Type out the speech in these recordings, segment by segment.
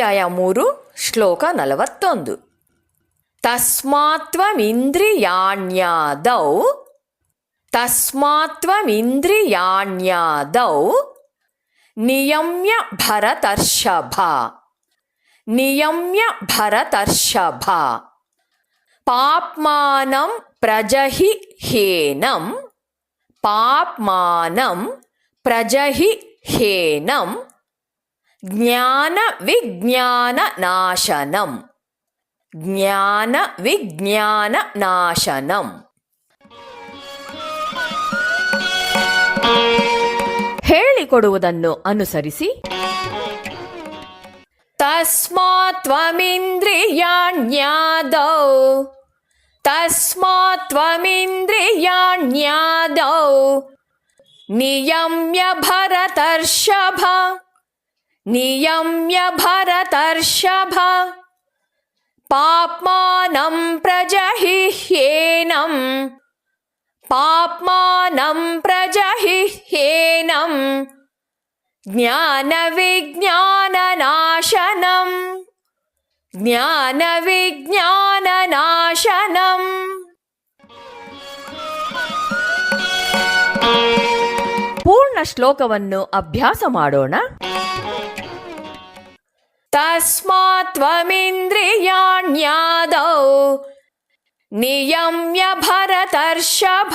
ಅಧ್ಯಾಯ 3 ಶ್ಲೋಕ 41. ತಸ್ಮಾತ್ತ್ವಮಿಂದ್ರಿಯಾಣ್ಯಾದೌ ನಿಯಮ್ಯ ಭರತರ್ಷಭ ಪಾಪ್ಮಾನಂ ಪ್ರಜಹಿ ಹೇನಂ ಜ್ಞಾನ ವಿಜ್ಞಾನ ನಾಶನಂ. ಹೇಳಿಕೊಡುವುದನ್ನು ಅನುಸರಿಸಿ. ತಸ್ಮಾತ್ತ್ವಮಿಂದ್ರಿಯಾಣ್ಯಾದೌ ನಿಯಮ್ಯ ಭರತರ್ಷಭ ಪಾಪ್ಮಾನಂ ಪ್ರಜಹಿ ಹೇನಂ ಜ್ಞಾನ ವಿಜ್ಞಾನ ನಾಶನಂ. ಪೂರ್ಣ ಶ್ಲೋಕವನ್ನು ಅಭ್ಯಾಸ ಮಾಡೋಣ. ತಸ್ಮಾತ್ತ್ವಮಿಂದ್ರಿಯಾಣ್ಯಾದೌ ನಿಯಮ್ಯ ಭರತರ್ಷಭ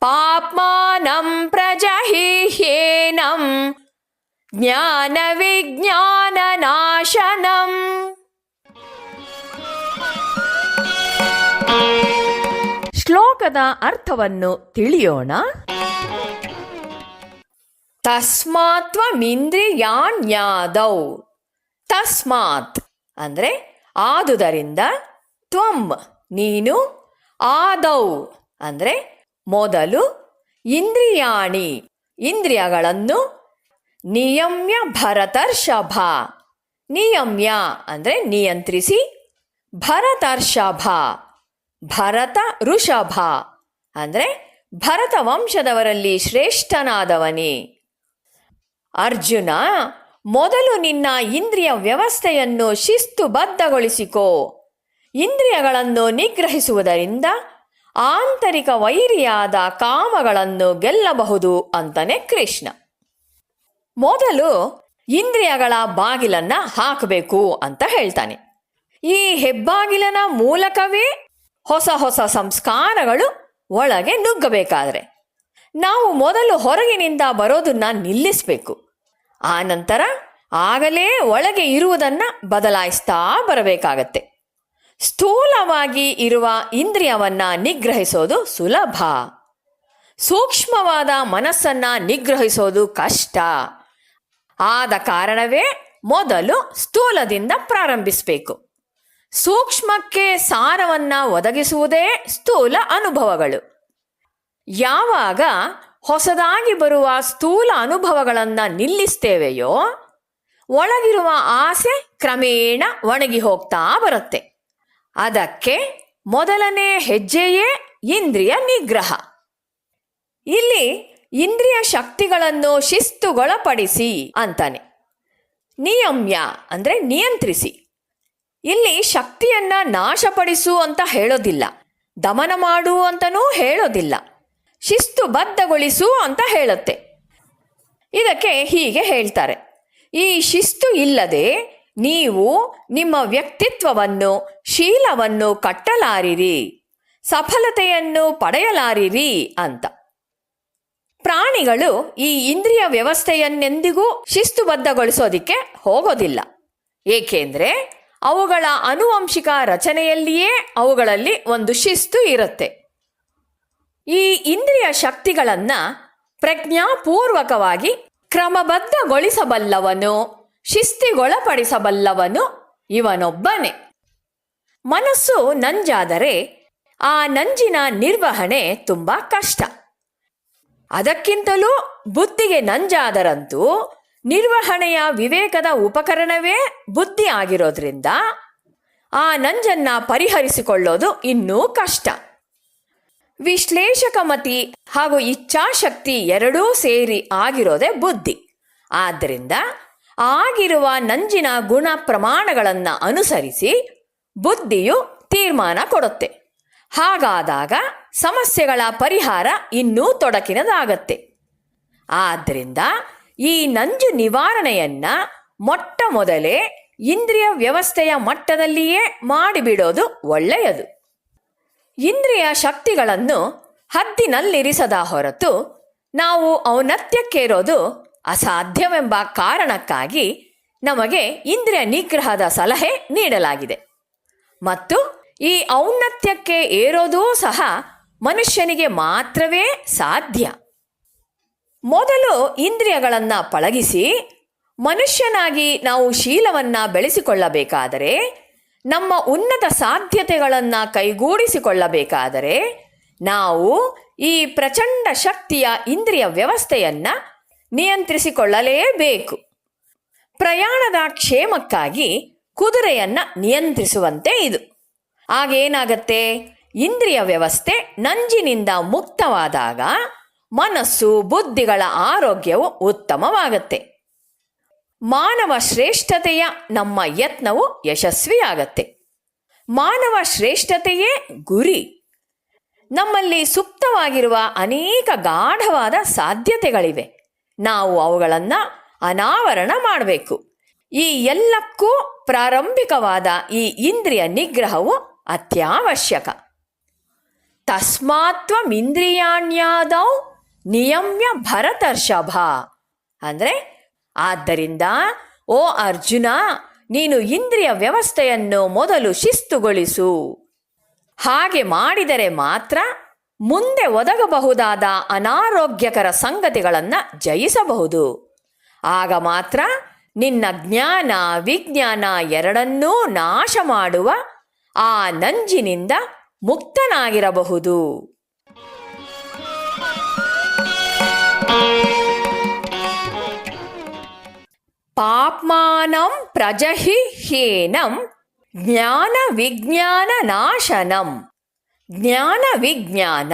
ಪಾಪ್ಮಾನಂ ಪ್ರಜಹಿ ಹೇನಂ ಜ್ಞಾನ ವಿಜ್ಞಾನ ನಾಶನಂ. ಶ್ಲೋಕದ ಅರ್ಥವನ್ನು ತಿಳಿಯೋಣ. ತಸ್ಮಾತ್ತ್ವಮಿಂದ್ರಿಯಾಣ್ಯಾದೌ, ತಸ್ಮಾತ್ ಅಂದರೆ ಆದುದರಿಂದ, ತ್ವಂ ನೀನು, ಆದೌ ಅಂದರೆ ಮೊದಲು, ಇಂದ್ರಿಯಾಣಿ ಇಂದ್ರಿಯಗಳನ್ನು, ನಿಯಮ್ಯ ಭರತರ್ಷಭ ನಿಯಮ್ಯ ಅಂದರೆ ನಿಯಂತ್ರಿಸಿ, ಭರತರ್ಷಭ ಭರತ ಋಷಭ ಅಂದರೆ ಭರತ ವಂಶದವರಲ್ಲಿ ಶ್ರೇಷ್ಠನಾದವನೇ. ಅರ್ಜುನ, ಮೊದಲು ನಿನ್ನ ಇಂದ್ರಿಯ ವ್ಯವಸ್ಥೆಯನ್ನು ಶಿಸ್ತುಬದ್ಧಗೊಳಿಸಿಕೋ. ಇಂದ್ರಿಯಗಳನ್ನು ನಿಗ್ರಹಿಸುವುದರಿಂದ ಆಂತರಿಕ ವೈರಿಯಾದ ಕಾಮಗಳನ್ನು ಗೆಲ್ಲಬಹುದು ಅಂತಾನೆ ಕೃಷ್ಣ. ಮೊದಲು ಇಂದ್ರಿಯಗಳ ಬಾಗಿಲನ್ನು ಹಾಕಬೇಕು ಅಂತ ಹೇಳ್ತಾನೆ. ಈ ಹೆಬ್ಬಾಗಿಲನ ಮೂಲಕವೇ ಹೊಸ ಹೊಸ ಸಂಸ್ಕಾರಗಳು ಒಳಗೆ ನುಗ್ಗಬೇಕಾದ್ರೆ ನಾವು ಮೊದಲು ಹೊರಗಿನಿಂದ ಬರೋದನ್ನ ನಿಲ್ಲಿಸಬೇಕು. ಆ ನಂತರ ಆಗಲೇ ಒಳಗೆ ಇರುವುದನ್ನು ಬದಲಾಯಿಸ್ತಾ ಬರಬೇಕಾಗತ್ತೆ. ಸ್ಥೂಲವಾಗಿ ಇರುವ ಇಂದ್ರಿಯವನ್ನು ನಿಗ್ರಹಿಸೋದು ಸುಲಭ, ಸೂಕ್ಷ್ಮವಾದ ಮನಸ್ಸನ್ನು ನಿಗ್ರಹಿಸೋದು ಕಷ್ಟ. ಆದ ಕಾರಣವೇ ಮೊದಲು ಸ್ಥೂಲದಿಂದ ಪ್ರಾರಂಭಿಸಬೇಕು. ಸೂಕ್ಷ್ಮಕ್ಕೆ ಸಾರವನ್ನು ಒದಗಿಸುವುದೇ ಸ್ಥೂಲ ಅನುಭವಗಳು. ಯಾವಾಗ ಹೊಸದಾಗಿ ಬರುವ ಸ್ಥೂಲ ಅನುಭವಗಳನ್ನು ನಿಲ್ಲಿಸ್ತೇವೆಯೋ ಒಳಗಿರುವ ಆಸೆ ಕ್ರಮೇಣ ಒಣಗಿ ಹೋಗ್ತಾ ಬರುತ್ತೆ. ಅದಕ್ಕೆ ಮೊದಲನೇ ಹೆಜ್ಜೆಯೇ ಇಂದ್ರಿಯ ನಿಗ್ರಹ. ಇಲ್ಲಿ ಇಂದ್ರಿಯ ಶಕ್ತಿಗಳನ್ನು ಶಿಸ್ತುಗೊಳಪಡಿಸಿ ಅಂತಾನೆ. ನಿಯಮ್ಯ ಅಂದರೆ ನಿಯಂತ್ರಿಸಿ. ಇಲ್ಲಿ ಶಕ್ತಿಯನ್ನ ನಾಶಪಡಿಸು ಅಂತ ಹೇಳೋದಿಲ್ಲ, ದಮನ ಮಾಡು ಅಂತನೂ ಹೇಳೋದಿಲ್ಲ, ಶಿಸ್ತುಬದ್ಧಗೊಳಿಸು ಅಂತ ಹೇಳುತ್ತೆ. ಇದಕ್ಕೆ ಹೀಗೆ ಹೇಳ್ತಾರೆ, ಈ ಶಿಸ್ತು ಇಲ್ಲದೆ ನೀವು ನಿಮ್ಮ ವ್ಯಕ್ತಿತ್ವವನ್ನು, ಶೀಲವನ್ನು ಕಟ್ಟಲಾರಿರಿ, ಸಫಲತೆಯನ್ನು ಪಡೆಯಲಾರಿರಿ ಅಂತ. ಪ್ರಾಣಿಗಳು ಈ ಇಂದ್ರಿಯ ವ್ಯವಸ್ಥೆಯನ್ನೆಂದಿಗೂ ಶಿಸ್ತುಬದ್ಧಗೊಳಿಸೋದಿಕ್ಕೆ ಹೋಗೋದಿಲ್ಲ. ಏಕೆಂದರೆ ಅವುಗಳ ಆನುವಂಶಿಕ ರಚನೆಯಲ್ಲಿಯೇ ಅವುಗಳಲ್ಲಿ ಒಂದು ಶಿಸ್ತು ಇರುತ್ತೆ. ಈ ಇಂದ್ರಿಯ ಶಕ್ತಿಗಳನ್ನು ಪ್ರಜ್ಞಾಪೂರ್ವಕವಾಗಿ ಕ್ರಮಬದ್ಧಗೊಳಿಸಬಲ್ಲವನು, ಶಿಸ್ತಿಗೊಳಪಡಿಸಬಲ್ಲವನು ಇವನೊಬ್ಬನೇ. ಮನಸ್ಸು ನಂಜಾದರೆ ಆ ನಂಜಿನ ನಿರ್ವಹಣೆ ತುಂಬ ಕಷ್ಟ. ಅದಕ್ಕಿಂತಲೂ ಬುದ್ಧಿಗೆ ನಂಜಾದರಂತೂ ನಿರ್ವಹಣೆಯ ವಿವೇಕದ ಉಪಕರಣವೇ ಬುದ್ಧಿ ಆಗಿರೋದ್ರಿಂದ ಆ ನಂಜನ್ನ ಪರಿಹರಿಸಿಕೊಳ್ಳೋದು ಇನ್ನೂ ಕಷ್ಟ. ವಿಶ್ಲೇಷಕಮತಿ ಹಾಗೂ ಇಚ್ಛಾಶಕ್ತಿ ಎರಡೂ ಸೇರಿ ಆಗಿರೋದೇ ಬುದ್ಧಿ. ಆದ್ದರಿಂದ ಆಗಿರುವ ನಂಜಿನ ಗುಣ ಪ್ರಮಾಣಗಳನ್ನು ಅನುಸರಿಸಿ ಬುದ್ಧಿಯು ತೀರ್ಮಾನ ಕೊಡುತ್ತೆ. ಹಾಗಾದಾಗ ಸಮಸ್ಯೆಗಳ ಪರಿಹಾರ ಇನ್ನೂ ತೊಡಕಿನದಾಗತ್ತೆ. ಆದ್ದರಿಂದ ಈ ನಂಜು ನಿವಾರಣೆಯನ್ನ ಮೊಟ್ಟ ಮೊದಲೇ ಇಂದ್ರಿಯ ವ್ಯವಸ್ಥೆಯ ಮಟ್ಟದಲ್ಲಿಯೇ ಮಾಡಿಬಿಡೋದು ಒಳ್ಳೆಯದು. ಇಂದ್ರಿಯ ಶಕ್ತಿಗಳನ್ನು ಹದ್ದಿನಲ್ಲಿರಿಸದ ಹೊರತು ನಾವು ಔನ್ನತ್ಯಕ್ಕೇರೋದು ಅಸಾಧ್ಯವೆಂಬ ಕಾರಣಕ್ಕಾಗಿ ನಮಗೆ ಇಂದ್ರಿಯ ನಿಗ್ರಹದ ಸಲಹೆ ನೀಡಲಾಗಿದೆ. ಮತ್ತು ಈ ಔನ್ನತ್ಯಕ್ಕೆ ಏರೋದೂ ಸಹ ಮನುಷ್ಯನಿಗೆ ಮಾತ್ರವೇ ಸಾಧ್ಯ. ಮೊದಲು ಇಂದ್ರಿಯಗಳನ್ನು ಪಳಗಿಸಿ ಮನುಷ್ಯನಾಗಿ ನಾವು ಶೀಲವನ್ನು ಬೆಳೆಸಿಕೊಳ್ಳಬೇಕಾದರೆ, ನಮ್ಮ ಉನ್ನತ ಸಾಧ್ಯತೆಗಳನ್ನು ಕೈಗೂಡಿಸಿಕೊಳ್ಳಬೇಕಾದರೆ ನಾವು ಈ ಪ್ರಚಂಡ ಶಕ್ತಿಯ ಇಂದ್ರಿಯ ವ್ಯವಸ್ಥೆಯನ್ನು ನಿಯಂತ್ರಿಸಿಕೊಳ್ಳಲೇಬೇಕು. ಪ್ರಯಾಣದ ಕ್ಷೇಮಕ್ಕಾಗಿ ಕುದುರೆಯನ್ನು ನಿಯಂತ್ರಿಸುವಂತೆ ಇದು. ಆಗೇನಾಗತ್ತೆ? ಇಂದ್ರಿಯ ವ್ಯವಸ್ಥೆ ನಂಜಿನಿಂದ ಮುಕ್ತವಾದಾಗ ಮನಸ್ಸು ಬುದ್ಧಿಗಳ ಆರೋಗ್ಯವು ಉತ್ತಮವಾಗತ್ತೆ. ಮಾನವ ಶ್ರೇಷ್ಠತೆಯ ನಮ್ಮ ಯತ್ನವು ಯಶಸ್ವಿಯಾಗತ್ತೆ. ಮಾನವ ಶ್ರೇಷ್ಠತೆಯೇ ಗುರಿ. ನಮ್ಮಲ್ಲಿ ಸುಪ್ತವಾಗಿರುವ ಅನೇಕ ಗಾಢವಾದ ಸಾಧ್ಯತೆಗಳಿವೆ. ನಾವು ಅವುಗಳನ್ನು ಅನಾವರಣ ಮಾಡಬೇಕು. ಈ ಎಲ್ಲಕ್ಕೂ ಪ್ರಾರಂಭಿಕವಾದ ಈ ಇಂದ್ರಿಯ ನಿಗ್ರಹವು ಅತ್ಯವಶ್ಯಕ. ತಸ್ಮಾತ್ವಮಿಂದ್ರಿಯಾಣ್ಯಾದೌ ನಿಯಮ್ಯ ಭರತರ್ಷಭ. ಅಂದರೆ ಆದ್ದರಿಂದ ಓ ಅರ್ಜುನ, ನೀನು ಇಂದ್ರಿಯ ವ್ಯವಸ್ಥೆಯನ್ನು ಮೊದಲು ಶಿಸ್ತುಗೊಳಿಸು. ಹಾಗೆ ಮಾಡಿದರೆ ಮಾತ್ರ ಮುಂದೆ ಒದಗಬಹುದಾದ ಅನಾರೋಗ್ಯಕರ ಸಂಗತಿಗಳನ್ನು ಜಯಿಸಬಹುದು. ಆಗ ಮಾತ್ರ ನಿನ್ನ ಜ್ಞಾನ ವಿಜ್ಞಾನ ಎರಡನ್ನೂ ನಾಶ ಮಾಡುವ ಆ ನಂಜಿನಿಂದ ಮುಕ್ತನಾಗಿರಬಹುದು. ಪಾಪ್ಮಾನಂ ಪ್ರಜಹಿ ಹ್ಯೇನಂ ಜ್ಞಾನ ವಿಜ್ಞಾನ ನಾಶನಂ. ಜ್ಞಾನ ವಿಜ್ಞಾನ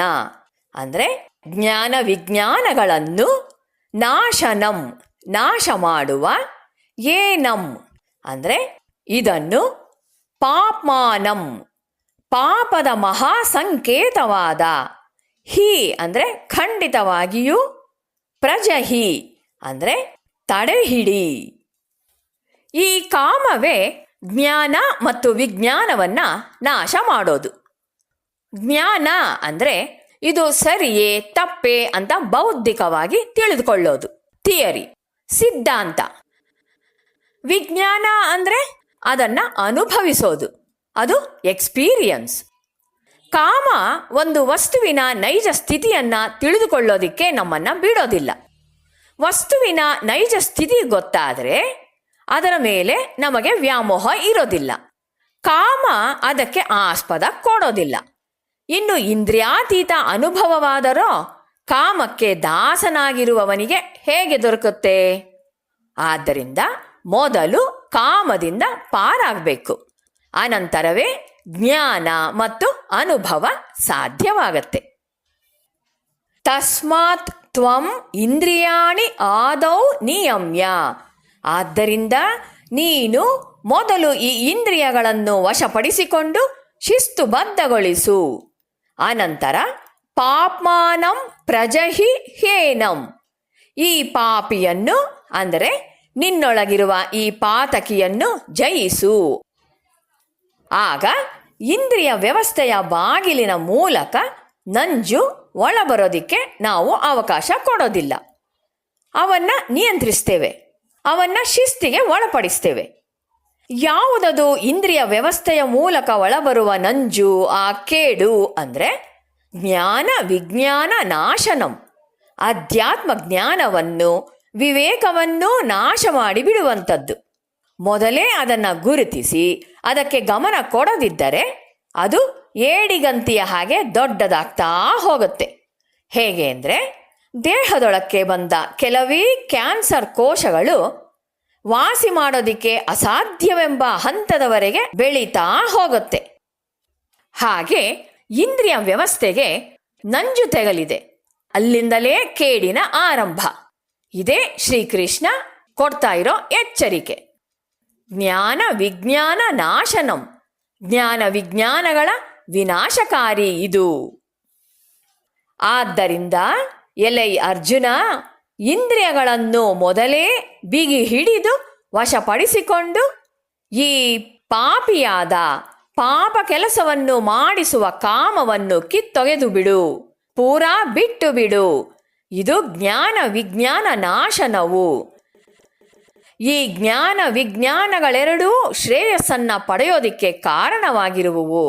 ಅಂದರೆ ಜ್ಞಾನ ವಿಜ್ಞಾನಗಳನ್ನು ನಾಶನಂ ನಾಶ ಮಾಡುವ, ಏನಂ ಅಂದರೆ ಇದನ್ನು, ಪಾಪ್ಮಾನಂ ಪಾಪದ ಮಹಾಸಂಕೇತವಾದ, ಹಿ ಅಂದರೆ ಖಂಡಿತವಾಗಿಯೂ, ಪ್ರಜಹಿ ಅಂದರೆ ತಡೆಹಿಡಿ. ಈ ಕಾಮವೇ ಜ್ಞಾನ ಮತ್ತು ವಿಜ್ಞಾನವನ್ನು ನಾಶ ಮಾಡೋದು. ಜ್ಞಾನ ಅಂದರೆ ಇದು ಸರಿಯೇ ತಪ್ಪೇ ಅಂತ ಬೌದ್ಧಿಕವಾಗಿ ತಿಳಿದುಕೊಳ್ಳೋದು, ಥಿಯರಿ, ಸಿದ್ಧಾಂತ. ವಿಜ್ಞಾನ ಅಂದರೆ ಅದನ್ನು ಅನುಭವಿಸೋದು, ಅದು ಎಕ್ಸ್ಪೀರಿಯನ್ಸ್. ಕಾಮ ಒಂದು ವಸ್ತುವಿನ ನೈಜ ಸ್ಥಿತಿಯನ್ನು ತಿಳಿದುಕೊಳ್ಳೋದಿಕ್ಕೆ ನಮ್ಮನ್ನು ಬಿಡೋದಿಲ್ಲ. ವಸ್ತುವಿನ ನೈಜ ಸ್ಥಿತಿ ಗೊತ್ತಾದರೆ ಅದರ ಮೇಲೆ ನಮಗೆ ವ್ಯಾಮೋಹ ಇರೋದಿಲ್ಲ. ಕಾಮ ಅದಕ್ಕೆ ಆಸ್ಪದ ಕೊಡೋದಿಲ್ಲ. ಇನ್ನು ಇಂದ್ರಿಯಾತೀತ ಅನುಭವವಾದರೋ ಕಾಮಕ್ಕೆ ದಾಸನಾಗಿರುವವನಿಗೆ ಹೇಗೆ ದೊರಕುತ್ತೆ? ಆದ್ದರಿಂದ ಮೊದಲು ಕಾಮದಿಂದ ಪಾರಾಗಬೇಕು, ಅನಂತರವೇ ಜ್ಞಾನ ಮತ್ತು ಅನುಭವ ಸಾಧ್ಯವಾಗತ್ತೆ. ತಸ್ಮಾತ್ ತ್ವಂ ಇಂದ್ರಿಯಾಣಿ ಆದೌ ನಿಯಮ್ಯ. ಆದ್ದರಿಂದ ನೀನು ಮೊದಲು ಈ ಇಂದ್ರಿಯಗಳನ್ನು ವಶಪಡಿಸಿಕೊಂಡು ಶಿಸ್ತುಬದ್ಧಗೊಳಿಸು. ಅನಂತರ ಪಾಪ್ಮಾನಂ ಪ್ರಜಹಿ ಹ್ಯೇನಂ, ಈ ಪಾಪಿಯನ್ನು ಅಂದರೆ ನಿನ್ನೊಳಗಿರುವ ಈ ಪಾತಕಿಯನ್ನು ಜಯಿಸು. ಆಗ ಇಂದ್ರಿಯ ವ್ಯವಸ್ಥೆಯ ಬಾಗಿಲಿನ ಮೂಲಕ ನಂಜು ಒಳಬರೋದಿಕ್ಕೆ ನಾವು ಅವಕಾಶ ಕೊಡೋದಿಲ್ಲ. ಅವನ್ನು ನಿಯಂತ್ರಿಸ್ತೇವೆ, ಅವನ್ನು ಶಿಸ್ತಿಗೆ ಒಳಪಡಿಸ್ತೇವೆ. ಯಾವುದದು ಇಂದ್ರಿಯ ವ್ಯವಸ್ಥೆಯ ಮೂಲಕ ಒಳಬರುವ ನಂಜು, ಆ ಕೇಡು ಅಂದರೆ ಜ್ಞಾನ ವಿಜ್ಞಾನ ನಾಶನಂ, ಅಧ್ಯಾತ್ಮ ಜ್ಞಾನವನ್ನು ವಿವೇಕವನ್ನು ನಾಶ ಮಾಡಿ ಬಿಡುವಂಥದ್ದು. ಮೊದಲೇ ಅದನ್ನು ಗುರುತಿಸಿ ಅದಕ್ಕೆ ಗಮನ ಕೊಡದಿದ್ದರೆ ಅದು ಏಡಿಗಂತಿಯ ಹಾಗೆ ದೊಡ್ಡದಾಗ್ತಾ ಹೋಗುತ್ತೆ. ಹೇಗೆ ಅಂದರೆ, ದೇಹದೊಳಕ್ಕೆ ಬಂದ ಕೆಲವೇ ಕ್ಯಾನ್ಸರ್ ಕೋಶಗಳು ವಾಸಿ ಮಾಡೋದಿಕ್ಕೆ ಅಸಾಧ್ಯವೆಂಬ ಹಂತದವರೆಗೆ ಬೆಳೀತಾ ಹೋಗುತ್ತೆ. ಹಾಗೆ ಇಂದ್ರಿಯ ವ್ಯವಸ್ಥೆಗೆ ನಂಜು ತೆಗಲಿದೆ, ಅಲ್ಲಿಂದಲೇ ಕೇಡಿನ ಆರಂಭ. ಇದೇ ಶ್ರೀಕೃಷ್ಣ ಕೊಡ್ತಾ ಇರೋ ಎಚ್ಚರಿಕೆ. ಜ್ಞಾನ ವಿಜ್ಞಾನ ನಾಶನಂ, ಜ್ಞಾನ ವಿಜ್ಞಾನಗಳ ವಿನಾಶಕಾರಿ ಇದು. ಆದ್ದರಿಂದ ಎಲೈ ಅರ್ಜುನ, ಇಂದ್ರಿಯಗಳನ್ನು ಮೊದಲೇ ಬಿಗಿ ಹಿಡಿದು ವಶಪಡಿಸಿಕೊಂಡು ಈ ಪಾಪಿಯಾದ ಪಾಪ ಕೆಲಸವನ್ನು ಮಾಡಿಸುವ ಕಾಮವನ್ನು ಕಿತ್ತೊಗೆದು ಬಿಡು, ಪೂರಾ ಬಿಟ್ಟು ಬಿಡು. ಇದು ಜ್ಞಾನ ವಿಜ್ಞಾನ ನಾಶನವು. ಈ ಜ್ಞಾನ ವಿಜ್ಞಾನಗಳೆರಡೂ ಶ್ರೇಯಸ್ಸನ್ನ ಪಡೆಯೋದಿಕ್ಕೆ ಕಾರಣವಾಗಿರುವುವು.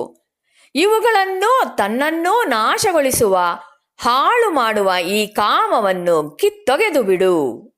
ಇವುಗಳನ್ನು ತನ್ನನ್ನು ನಾಶಗೊಳಿಸುವ, ಹಾಳು ಮಾಡುವ ಈ ಕಾಮವನ್ನು ಕಿತ್ತೊಗೆದು ಬಿಡು.